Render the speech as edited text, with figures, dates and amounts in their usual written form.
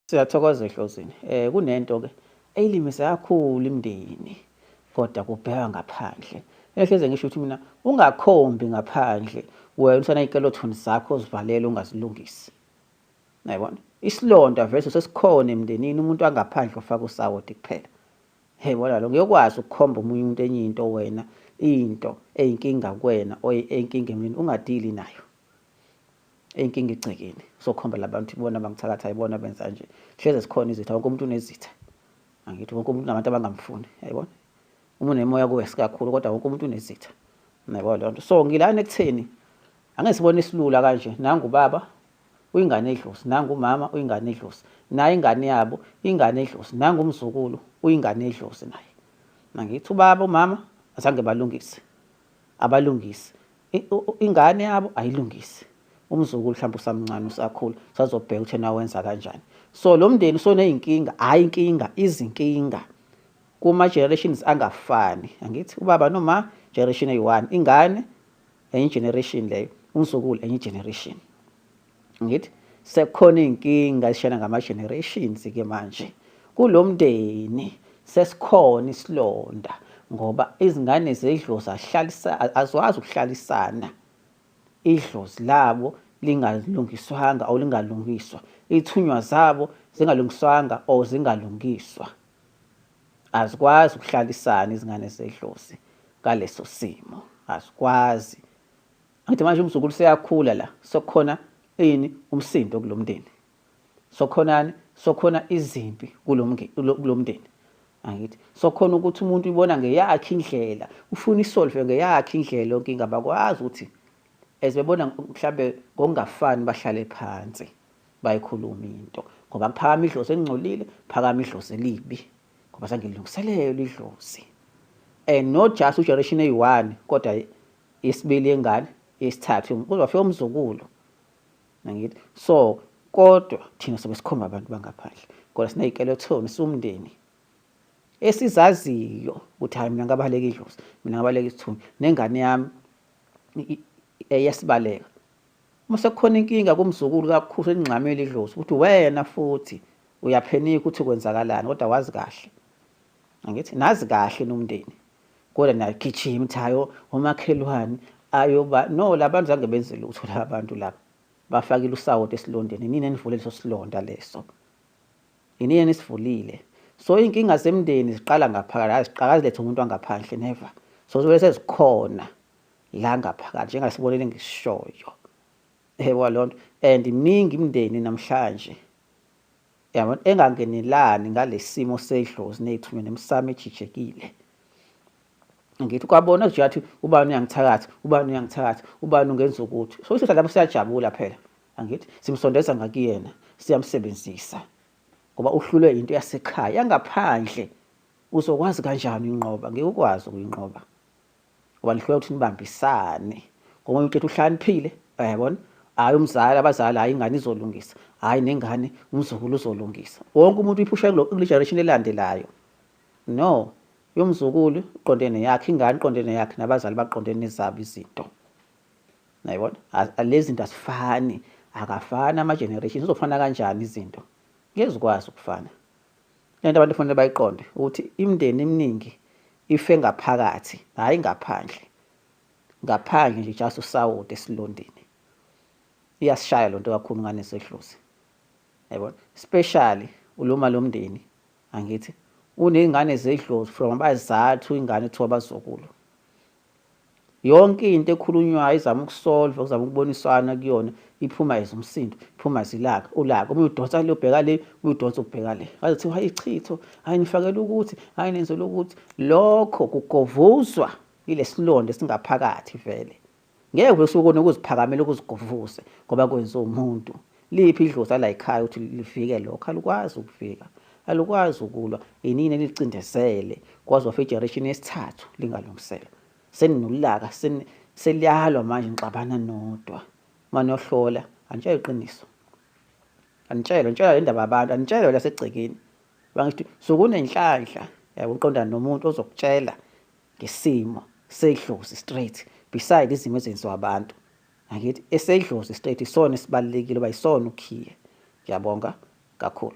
Siyathokoza Dlozini. Kunento-ke eyilimisa kakhulu imindeni kodwa kubhekwa ngaphandle. Ehleze ngisho ukuthi mina ungakhombi ngaphandle wena usaney'kolothoni zakho ozivalele ungazilungisi. Uyayibona? Isilonda vese sesikhona emndenini umuntu wangaphandle ofaka usawoti kuphela. Yayibona lo ngiyokwazi ukukhomba omunye umuntu enye into wena into eyinkinga kuwena eyinkinga emini ungadili nayo. Eyinkinga egcekeni sokhomba labantu ibona bangithakatha ibona benza nje hleze sikhona izitha wonke umuntu unezitha angithi wonke umuntu unabantu abangamfuni yayibona uma unemoya kuwe sikakhulu kodwa wonke umuntu unezitha uyayibona lonto so ngilana ekutheni angeke sibone isilula kanje nangu ubaba uyingane edlozi nangu umama uyingane edlozi naye ingane yabo ingane edlozi nangu umzukulu uyingane edlozi naye angithi ubaba umama azange balungise abalungisi ingane yabo ayilungisi umzukulu mhlawumbe usamncane usakhula sazobheka ukuthi na wenza kanjani so lo mndeni soneyinkinga hayi inkinga izinkinga kuma generations angafani angithi ubaba noma generation eyi1 ingane enye generation leyo umzukulu enye generation ngithi sekukhona inkinga zishana ngama generations ke manje kulomndeni sesikhona isilonda ngoba izingane zedlozi azwazi ukuhlalisana idlozi labo lingalungiswanga awu lingalungiswa ithunywa zabo zingalungiswanga awu zingalungiswa azikwazi ukuhlalisana izingane zedlozi ngaleso simo azikwazi ngithi manje umzukulu seyakhula la sokukhona ini umsindo kulomndeni sokhona izimpi kulomndeni angithi sokhona ukuthi umuntu ubona ngeyakhe indlela ufuna isolve ngeyakhe indlela yonke ingabakwazi ukuthi ezibebona mhlambe ngokungafani bahlale phansi bayikhuluma into ngoba kuphakama idlozi engcolile phakama idlozi elibi ngoba sangilungiselela idlozi not just ugeneration eyi1 kodwa isibili engane isithathu kuzofika umzukulu ngithi so kodwa thina sobe sikhomba abantu bangaphandle kodwa siney'kelethoni sumndeni esizaziyo ukuthi hayi mina ngabaleka idlozi mina ngabaleka isithunywa nengane yami yasibaleka mase kukhona inkinga kumzukulu kakhulu eningxamela idlozi ukuthi wena futhi uyaphenika ukuthi kwenzakalani kodwa wazi kahle angithi nazi kahle nomndeni kodwa nagijima ukuthi hayo omakhelwane ayoba no labantu zange benze lutho labantu laba bafakile usawoti esilondeni nini enivule leso silonda leso yini enisivulile so inkinga zemndeni ziqala ngaphakathi aziqhakazi lethe umuntu wangaphandle never so zobe sezikhona la ngaphakathi njengasibonele ngisishoyo yebo lonto and iningi imindeni namhlanje yabona engangenelani ngalesimo sedlozi nezithunywa nemsamo ejijekile ngithi kwabona nje athi ubani uyangithakatha ubani uyangithakatha ubani ungenza ukuthi so isithatha lapho siyajabula phela angithi simsondeza ngakuyena siyamsebenzisa ngoba uhlulwe into yasekhaya yangaphandle uzokwazi kanjani uyinqoba ngeke ukwazi ukuyinqoba ngoba lihlulwa ukuthi nibambisane ngoba umuntu ethi uhlaniphile uyabona hayi umzali abazali hayi ingane izolungisa hayi nengane umzukulu uzolungisa wonke umuntu uyiphusha kule generation elandelayo no yomzukulu uqondene yakhe ingane uqondene yakhe nabazali baqondene nezabo izinto uyayibona lezi zinto asifani akafani ama generations uzofana kanjani izinto ngeke zikwazi ukufana lento abantu kufanele bayiqonde ukuthi imindeni eminingi ife ngaphakathi hayi ngaphandle ngaphandle nje just usawoti esilondeni iyasishaya lonto kakhulu ngane sedlozi yayibona especially uloma lomndeni angithi unezingane zedlozi from abazathu ingane ethiwa abazukulu yonke into ekhulunywayo izama ukusolve uzama ukubonisana kuyona iphuma izumsindo iphuma zilaka ulaka uma udonsa le ubheka le udonsa ubheka le azithi hayi ichitho hayi nifakela ukuthi hayi nenzela ukuthi lokho kugovuzwa ilesilonda esingaphakathi vele ngeke usukone ukuziphakamela ukuzigovuse ngoba kwenza umuntu liphi idlozi ala ekhaya ukuthi lifike lokho alikwazi ukufika alikwazi ukulwa inini elicindezele kwazi of generation yesithathu lingalungisela seninolaka seliyalwa manje ngixabana nodwa manje ohlola antshela iqiniso antshela le ndaba abantu antshela lasegcekeni bangithi sokunenhlanhla yabo uqondana nomuntu ozokutshela ngesimo sedlozi straight beside izimo ezenziwa abantu angithi esedlozi straight isona esibalekile bayisona ukhiye ngiyabonga kakhulu.